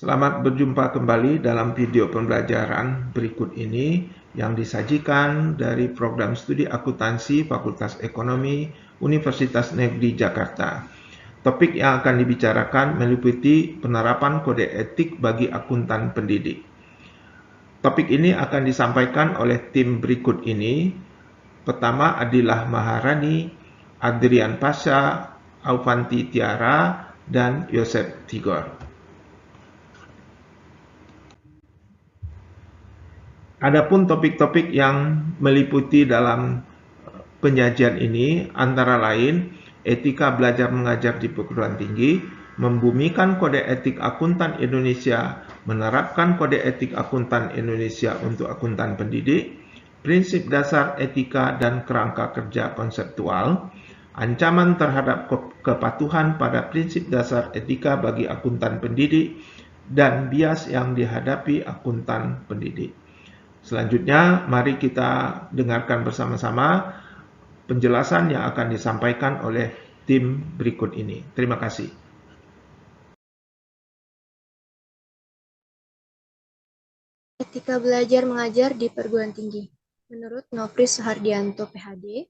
Selamat berjumpa kembali dalam video pembelajaran berikut ini yang disajikan dari program studi akuntansi Fakultas Ekonomi Universitas Negeri Jakarta. Topik yang akan dibicarakan meliputi penerapan kode etik bagi akuntan pendidik. Topik ini akan disampaikan oleh tim berikut ini. Pertama, Adilah Maharani, Adrian Pasha, Aufanti Tiara, dan Yosef Tigor. Adapun topik-topik yang meliputi dalam penyajian ini antara lain etika belajar mengajar di perguruan tinggi, membumikan kode etik akuntan Indonesia, menerapkan kode etik akuntan Indonesia untuk akuntan pendidik, prinsip dasar etika dan kerangka kerja konseptual, ancaman terhadap kepatuhan pada prinsip dasar etika bagi akuntan pendidik, dan bias yang dihadapi akuntan pendidik. Selanjutnya, mari kita dengarkan bersama-sama penjelasan yang akan disampaikan oleh tim berikut ini. Terima kasih. Etika belajar mengajar di perguruan tinggi. Menurut Nofri Suhardianto, PhD,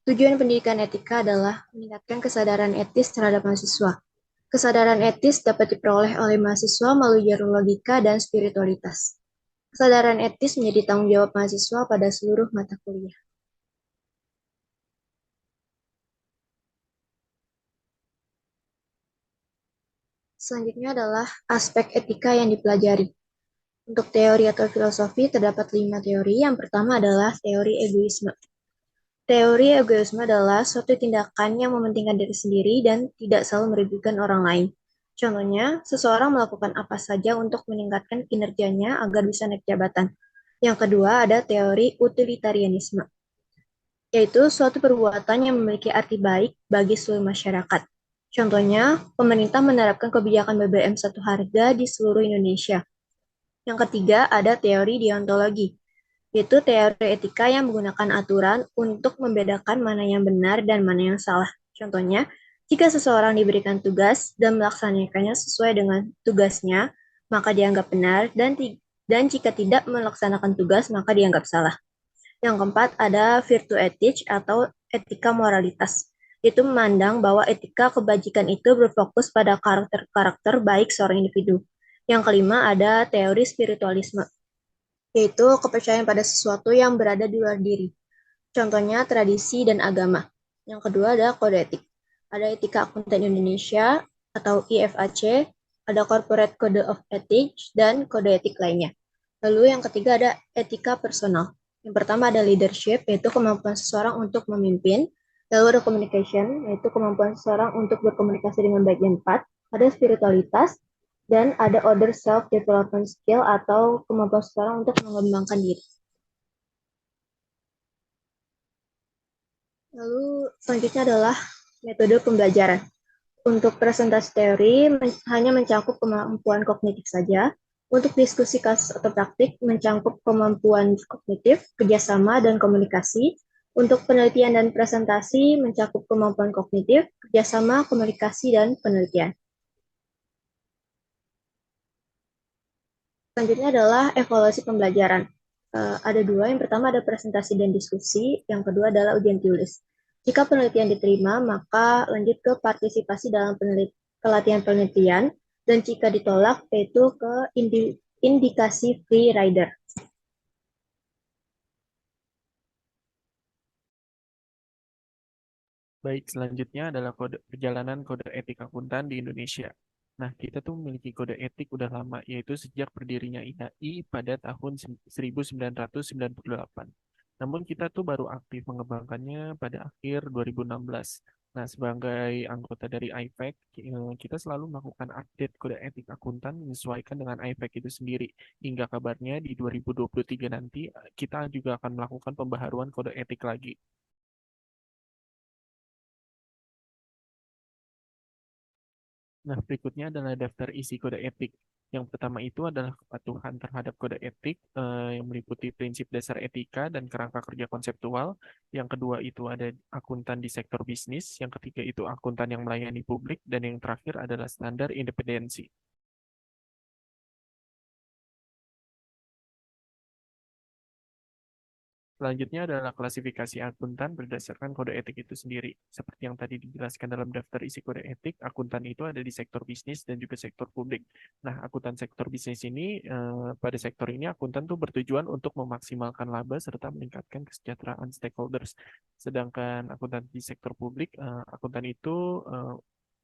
tujuan pendidikan etika adalah meningkatkan kesadaran etis terhadap mahasiswa. Kesadaran etis dapat diperoleh oleh mahasiswa melalui jalur logika dan spiritualitas. Kesadaran etis menjadi tanggung jawab mahasiswa pada seluruh mata kuliah. Selanjutnya adalah aspek etika yang dipelajari. Untuk teori atau filosofi terdapat 5 teori. Yang pertama adalah teori egoisme. Teori egoisme adalah suatu tindakan yang mementingkan diri sendiri dan tidak selalu merugikan orang lain. Contohnya, seseorang melakukan apa saja untuk meningkatkan kinerjanya agar bisa naik jabatan. Yang kedua ada teori utilitarianisme, yaitu suatu perbuatan yang memiliki arti baik bagi seluruh masyarakat. Contohnya, pemerintah menerapkan kebijakan BBM satu harga di seluruh Indonesia. Yang ketiga ada teori deontologi, yaitu teori etika yang menggunakan aturan untuk membedakan mana yang benar dan mana yang salah. Contohnya, jika seseorang diberikan tugas dan melaksanakannya sesuai dengan tugasnya, maka dianggap benar, dan jika tidak melaksanakan tugas, maka dianggap salah. Yang keempat, ada virtue ethics atau etika moralitas. Itu memandang bahwa etika kebajikan itu berfokus pada karakter-karakter baik seorang individu. Yang kelima, ada teori spiritualisme, yaitu kepercayaan pada sesuatu yang berada di luar diri. Contohnya tradisi dan agama. Yang kedua ada kode etik. Ada etika akuntan Indonesia atau IFAC, ada corporate code of ethics, dan kode etik lainnya. Lalu yang ketiga ada etika personal. Yang pertama ada leadership, yaitu kemampuan seseorang untuk memimpin. Lalu ada communication, yaitu kemampuan seseorang untuk berkomunikasi dengan baik dan tepat. Ada spiritualitas, dan ada other self-development skill atau kemampuan seseorang untuk mengembangkan diri. Lalu selanjutnya adalah metode pembelajaran. Untuk presentasi teori hanya mencakup kemampuan kognitif saja. Untuk diskusi kasus atau praktik mencakup kemampuan kognitif, kerjasama, dan komunikasi. Untuk penelitian dan presentasi mencakup kemampuan kognitif, kerjasama, komunikasi, dan penelitian. Selanjutnya adalah evaluasi pembelajaran. Ada dua, yang pertama ada presentasi dan diskusi, yang kedua adalah ujian tulis. Jika penelitian diterima, maka lanjut ke partisipasi dalam pelatihan penelitian, dan jika ditolak, yaitu ke indikasi free rider. Baik, selanjutnya adalah perjalanan kode etik akuntan di Indonesia. Nah, kita tuh memiliki kode etik udah lama, yaitu sejak berdirinya IAI pada tahun 1998. Namun kita tuh baru aktif mengembangkannya pada akhir 2016. Nah, sebagai anggota dari IFAC, kita selalu melakukan update kode etik akuntan menyesuaikan dengan IFAC itu sendiri. Hingga kabarnya di 2023 nanti, kita juga akan melakukan pembaharuan kode etik lagi. Nah, berikutnya adalah daftar isi kode etik. Yang pertama itu adalah kepatuhan terhadap kode etik yang meliputi prinsip dasar etika dan kerangka kerja konseptual. Yang kedua itu ada akuntan di sektor bisnis. Yang ketiga itu akuntan yang melayani publik. Dan yang terakhir adalah standar independensi. Selanjutnya adalah klasifikasi akuntan berdasarkan kode etik itu sendiri. Seperti yang tadi dijelaskan dalam daftar isi kode etik, akuntan itu ada di sektor bisnis dan juga sektor publik. Nah, akuntan sektor bisnis ini, pada sektor ini akuntan tuh bertujuan untuk memaksimalkan laba serta meningkatkan kesejahteraan stakeholders. Sedangkan akuntan di sektor publik, akuntan itu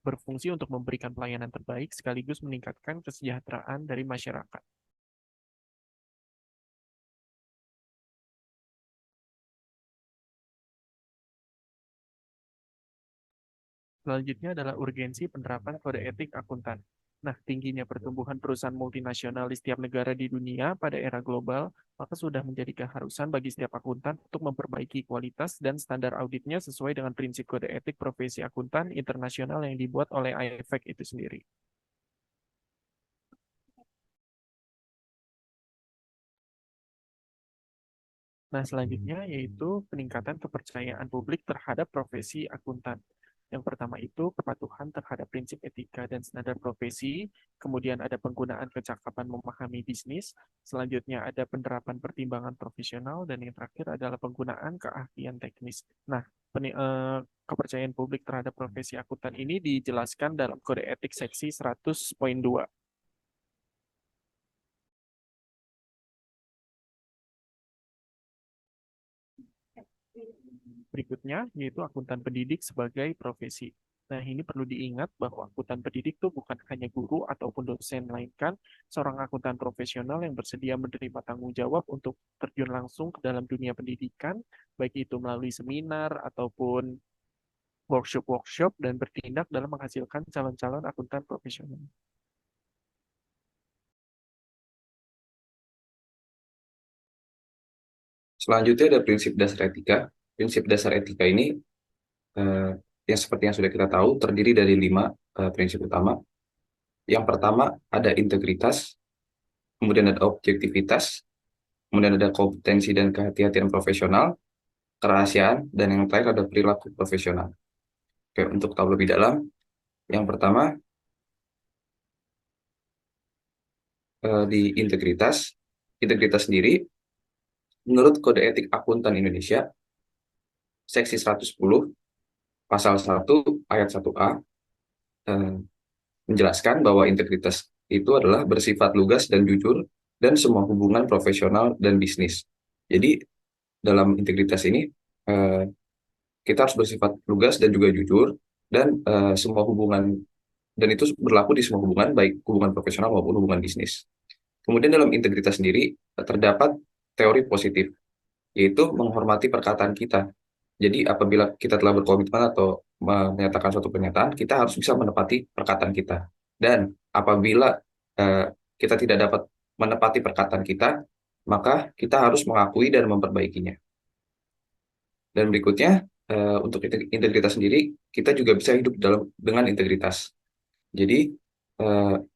berfungsi untuk memberikan pelayanan terbaik sekaligus meningkatkan kesejahteraan dari masyarakat. Selanjutnya adalah urgensi penerapan kode etik akuntan. Nah, tingginya pertumbuhan perusahaan multinasional di setiap negara di dunia pada era global, maka sudah menjadi keharusan bagi setiap akuntan untuk memperbaiki kualitas dan standar auditnya sesuai dengan prinsip kode etik profesi akuntan internasional yang dibuat oleh IFAC itu sendiri. Nah, selanjutnya yaitu peningkatan kepercayaan publik terhadap profesi akuntan. Yang pertama itu kepatuhan terhadap prinsip etika dan standar profesi, kemudian ada penggunaan kecakapan memahami bisnis, selanjutnya ada penerapan pertimbangan profesional, dan yang terakhir adalah penggunaan keahlian teknis. Nah, kepercayaan publik terhadap profesi akuntan ini dijelaskan dalam Kode Etik Seksi 100.2. Berikutnya, yaitu akuntan pendidik sebagai profesi. Nah, ini perlu diingat bahwa akuntan pendidik itu bukan hanya guru ataupun dosen, melainkan seorang akuntan profesional yang bersedia menerima tanggung jawab untuk terjun langsung ke dalam dunia pendidikan, baik itu melalui seminar ataupun workshop-workshop dan bertindak dalam menghasilkan calon-calon akuntan profesional. Selanjutnya ada prinsip dasar etika. Prinsip dasar etika ini yang seperti yang sudah kita tahu terdiri dari 5 prinsip utama. Yang pertama ada integritas, kemudian ada objektivitas, kemudian ada kompetensi dan kehati-hatian profesional, kerahasiaan, dan yang terakhir ada perilaku profesional. Oke, untuk tahu lebih dalam, yang pertama di integritas. Integritas sendiri, menurut Kode Etik Akuntan Indonesia, Seksi 110, Pasal 1, Ayat 1A, menjelaskan bahwa integritas itu adalah bersifat lugas dan jujur dan semua hubungan profesional dan bisnis. Jadi dalam integritas ini kita harus bersifat lugas dan juga jujur dan semua hubungan, dan itu berlaku di semua hubungan, baik hubungan profesional maupun hubungan bisnis. Kemudian dalam integritas sendiri terdapat teori positif, yaitu menghormati perkataan kita. Jadi apabila kita telah berkomitmen atau menyatakan suatu pernyataan, kita harus bisa menepati perkataan kita. Dan apabila kita tidak dapat menepati perkataan kita, maka kita harus mengakui dan memperbaikinya. Dan berikutnya, untuk integritas sendiri, kita juga bisa hidup dengan integritas. Jadi,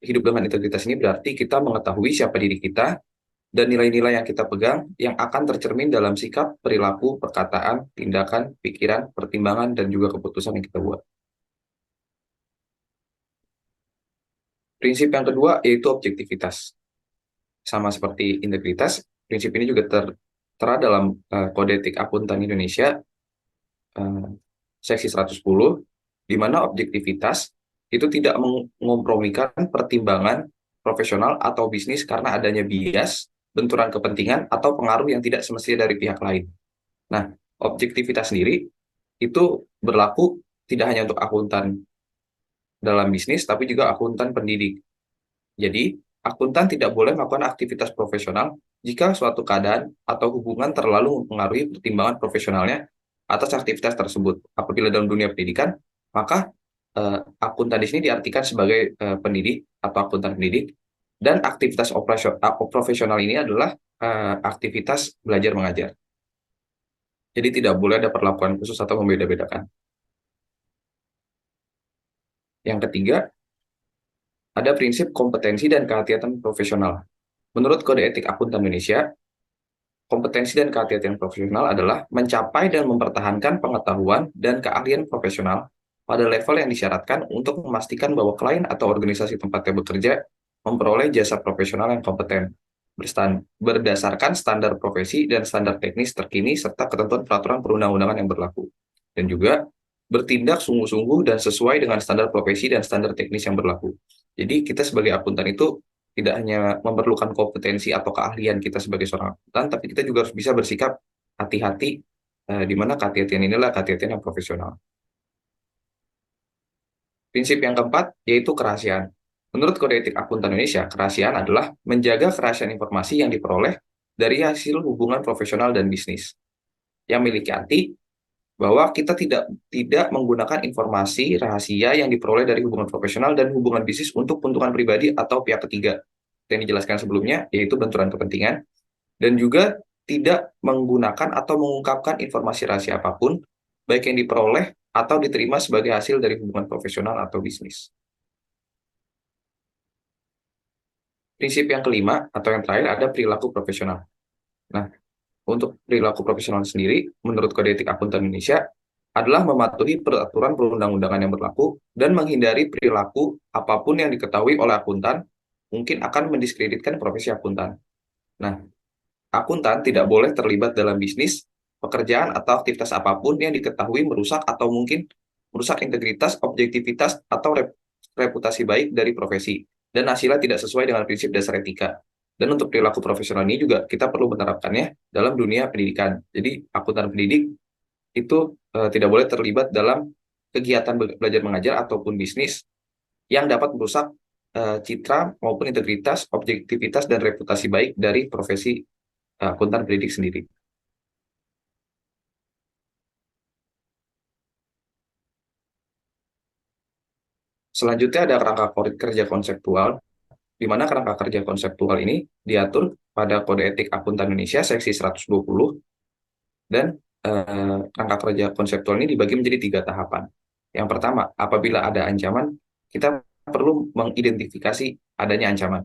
hidup dengan integritas ini berarti kita mengetahui siapa diri kita, dan nilai-nilai yang kita pegang yang akan tercermin dalam sikap, perilaku, perkataan, tindakan, pikiran, pertimbangan, dan juga keputusan yang kita buat. Prinsip yang kedua yaitu objektivitas. Sama seperti integritas, prinsip ini juga tertera dalam Kode Etik Akuntan Indonesia Seksi 110, di mana objektivitas itu tidak mengkompromikan pertimbangan profesional atau bisnis karena adanya bias, benturan kepentingan, atau pengaruh yang tidak semestinya dari pihak lain. Nah, objektivitas sendiri itu berlaku tidak hanya untuk akuntan dalam bisnis, tapi juga akuntan pendidik. Jadi, akuntan tidak boleh melakukan aktivitas profesional jika suatu keadaan atau hubungan terlalu mempengaruhi pertimbangan profesionalnya atas aktivitas tersebut. Apabila dalam dunia pendidikan, maka akuntan di sini diartikan sebagai pendidik atau akuntan pendidik, dan aktivitas profesional ini adalah aktivitas belajar mengajar. Jadi tidak boleh ada perlakuan khusus atau membeda-bedakan. Yang ketiga, ada prinsip kompetensi dan kehati-hatian profesional. Menurut Kode Etik Akuntan Indonesia, kompetensi dan kehati-hatian profesional adalah mencapai dan mempertahankan pengetahuan dan keahlian profesional pada level yang disyaratkan untuk memastikan bahwa klien atau organisasi tempatnya bekerja memperoleh jasa profesional yang kompeten. berdasarkan standar profesi dan standar teknis terkini serta ketentuan peraturan perundang-undangan yang berlaku. Dan juga bertindak sungguh-sungguh dan sesuai dengan standar profesi dan standar teknis yang berlaku. Jadi kita sebagai akuntan itu tidak hanya memerlukan kompetensi atau keahlian kita sebagai seorang akuntan, tapi kita juga harus bisa bersikap hati-hati, di mana kehati-hatian inilah kehati-hatian yang profesional. Prinsip yang keempat yaitu kerahasiaan. Menurut Kode Etik Akuntan Indonesia, kerahasiaan adalah menjaga kerahasiaan informasi yang diperoleh dari hasil hubungan profesional dan bisnis. Yang memiliki arti bahwa kita tidak menggunakan informasi rahasia yang diperoleh dari hubungan profesional dan hubungan bisnis untuk keuntungan pribadi atau pihak ketiga. Yang dijelaskan sebelumnya, yaitu benturan kepentingan, dan juga tidak menggunakan atau mengungkapkan informasi rahasia apapun, baik yang diperoleh atau diterima sebagai hasil dari hubungan profesional atau bisnis. Prinsip yang kelima atau yang terakhir ada perilaku profesional. Nah, untuk perilaku profesional sendiri, menurut Kode Etik Akuntan Indonesia, adalah mematuhi peraturan perundang-undangan yang berlaku dan menghindari perilaku apapun yang diketahui oleh akuntan mungkin akan mendiskreditkan profesi akuntan. Nah, akuntan tidak boleh terlibat dalam bisnis, pekerjaan, atau aktivitas apapun yang diketahui merusak atau mungkin merusak integritas, objektivitas, atau reputasi baik dari profesi, dan hasilnya tidak sesuai dengan prinsip dasar etika. Dan untuk perilaku profesional ini juga kita perlu menerapkannya dalam dunia pendidikan. Jadi akuntan pendidik itu tidak boleh terlibat dalam kegiatan belajar mengajar ataupun bisnis yang dapat merusak citra maupun integritas, objektivitas, dan reputasi baik dari profesi akuntan pendidik sendiri. Selanjutnya ada kerangka kerja konseptual, di mana kerangka kerja konseptual ini diatur pada Kode Etik Akuntan Indonesia seksi 120, dan kerangka kerja konseptual ini dibagi menjadi 3 tahapan. Yang pertama, apabila ada ancaman, kita perlu mengidentifikasi adanya ancaman.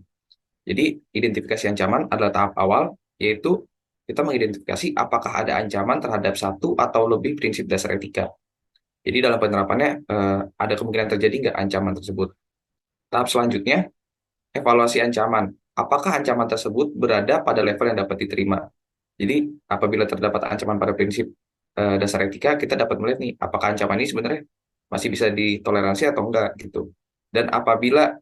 Jadi, identifikasi ancaman adalah tahap awal, yaitu kita mengidentifikasi apakah ada ancaman terhadap satu atau lebih prinsip dasar etika. Jadi dalam penerapannya ada kemungkinan terjadi nggak ancaman tersebut. Tahap selanjutnya, evaluasi ancaman. Apakah ancaman tersebut berada pada level yang dapat diterima? Jadi apabila terdapat ancaman pada prinsip dasar etika, kita dapat melihat nih, apakah ancaman ini sebenarnya masih bisa ditoleransi atau enggak gitu. Dan apabila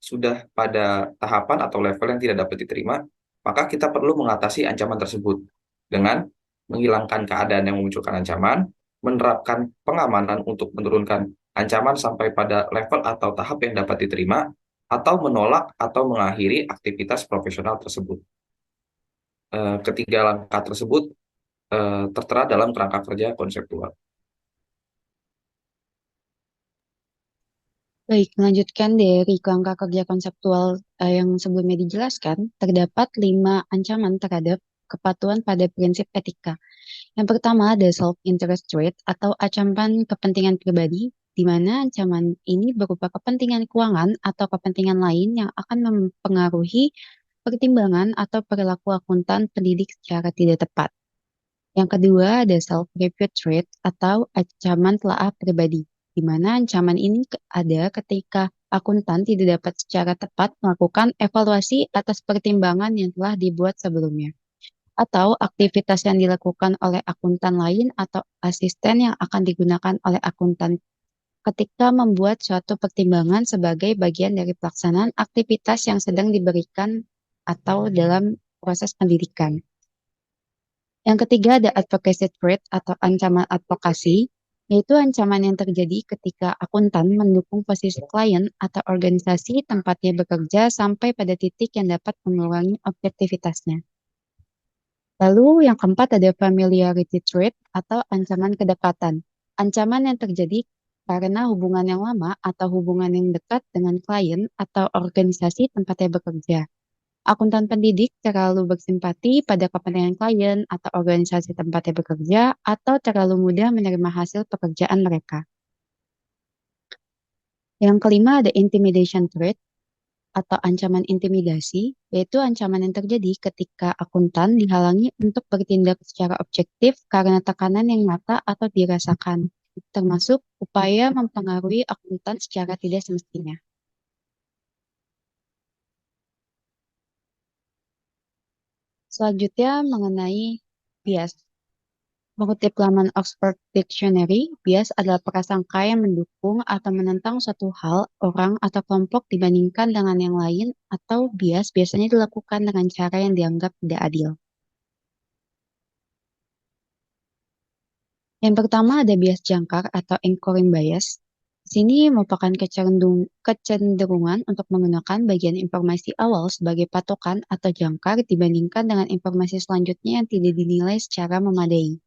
sudah pada tahapan atau level yang tidak dapat diterima, maka kita perlu mengatasi ancaman tersebut dengan menghilangkan keadaan yang memunculkan ancaman, menerapkan pengamanan untuk menurunkan ancaman sampai pada level atau tahap yang dapat diterima, atau menolak atau mengakhiri aktivitas profesional tersebut. Ketiga langkah tersebut tertera dalam kerangka kerja konseptual. Baik, melanjutkan dari kerangka kerja konseptual yang sebelumnya dijelaskan, terdapat 5 ancaman terhadap kepatuhan pada prinsip etika. Yang pertama ada self-interest threat atau ancaman kepentingan pribadi, di mana ancaman ini berupa kepentingan keuangan atau kepentingan lain yang akan mempengaruhi pertimbangan atau perilaku akuntan pendidik secara tidak tepat. Yang kedua ada self-repute threat atau ancaman telaah pribadi, di mana ancaman ini ada ketika akuntan tidak dapat secara tepat melakukan evaluasi atas pertimbangan yang telah dibuat sebelumnya, atau aktivitas yang dilakukan oleh akuntan lain atau asisten yang akan digunakan oleh akuntan ketika membuat suatu pertimbangan sebagai bagian dari pelaksanaan aktivitas yang sedang diberikan atau dalam proses pendidikan. Yang ketiga ada advocacy threat atau ancaman advokasi, yaitu ancaman yang terjadi ketika akuntan mendukung posisi klien atau organisasi tempatnya bekerja sampai pada titik yang dapat mengurangi objektivitasnya. Lalu yang keempat ada familiarity threat atau ancaman kedekatan. Ancaman yang terjadi karena hubungan yang lama atau hubungan yang dekat dengan klien atau organisasi tempatnya bekerja. Akuntan pendidik terlalu bersimpati pada kepentingan klien atau organisasi tempatnya bekerja atau terlalu mudah menerima hasil pekerjaan mereka. Yang kelima ada intimidation threat atau ancaman intimidasi, yaitu ancaman yang terjadi ketika akuntan dihalangi untuk bertindak secara objektif karena tekanan yang nyata atau dirasakan, termasuk upaya mempengaruhi akuntan secara tidak semestinya. Selanjutnya mengenai bias. Mengutip laman Oxford Dictionary, bias adalah prasangka yang mendukung atau menentang suatu hal, orang, atau kelompok dibandingkan dengan yang lain, atau bias biasanya dilakukan dengan cara yang dianggap tidak adil. Yang pertama ada bias jangkar atau anchoring bias. Di sini merupakan kecenderungan untuk menggunakan bagian informasi awal sebagai patokan atau jangkar dibandingkan dengan informasi selanjutnya yang tidak dinilai secara memadai.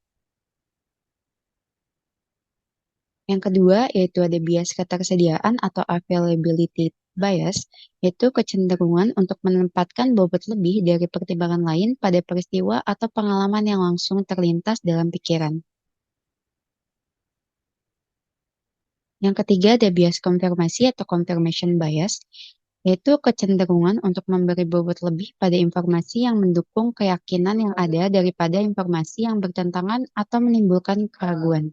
Yang kedua yaitu ada bias ketersediaan atau availability bias, yaitu kecenderungan untuk menempatkan bobot lebih dari pertimbangan lain pada peristiwa atau pengalaman yang langsung terlintas dalam pikiran. Yang ketiga ada bias konfirmasi atau confirmation bias, yaitu kecenderungan untuk memberi bobot lebih pada informasi yang mendukung keyakinan yang ada daripada informasi yang bertentangan atau menimbulkan keraguan.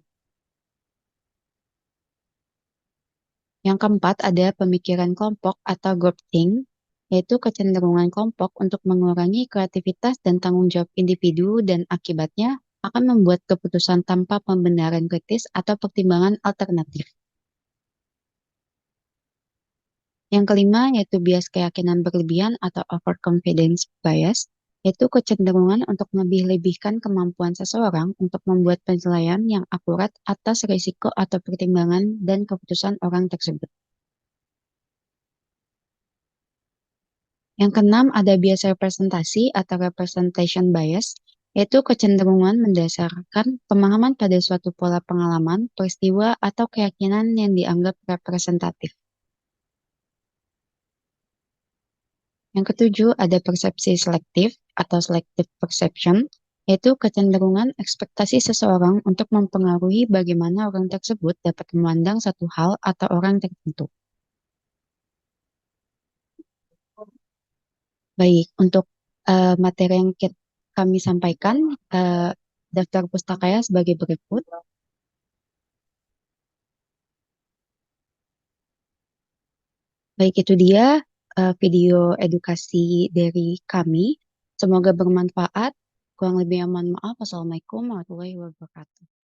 Yang keempat ada pemikiran kelompok atau groupthink, yaitu kecenderungan kelompok untuk mengurangi kreativitas dan tanggung jawab individu dan akibatnya akan membuat keputusan tanpa pembenaran kritis atau pertimbangan alternatif. Yang kelima yaitu bias keyakinan berlebihan atau overconfidence bias, yaitu kecenderungan untuk melebih-lebihkan kemampuan seseorang untuk membuat penilaian yang akurat atas risiko atau pertimbangan dan keputusan orang tersebut. Yang keenam ada bias representasi atau representation bias, yaitu kecenderungan mendasarkan pemahaman pada suatu pola pengalaman, peristiwa, atau keyakinan yang dianggap representatif. Yang ketujuh ada persepsi selektif atau selective perception, yaitu kecenderungan ekspektasi seseorang untuk mempengaruhi bagaimana orang tersebut dapat memandang satu hal atau orang tertentu. Baik, untuk materi yang kami sampaikan, daftar pustakanya sebagai berikut. Baik, itu dia video edukasi dari kami. Semoga bermanfaat. Kurang lebihnya mohon maaf. Wassalamualaikum warahmatullahi wabarakatuh.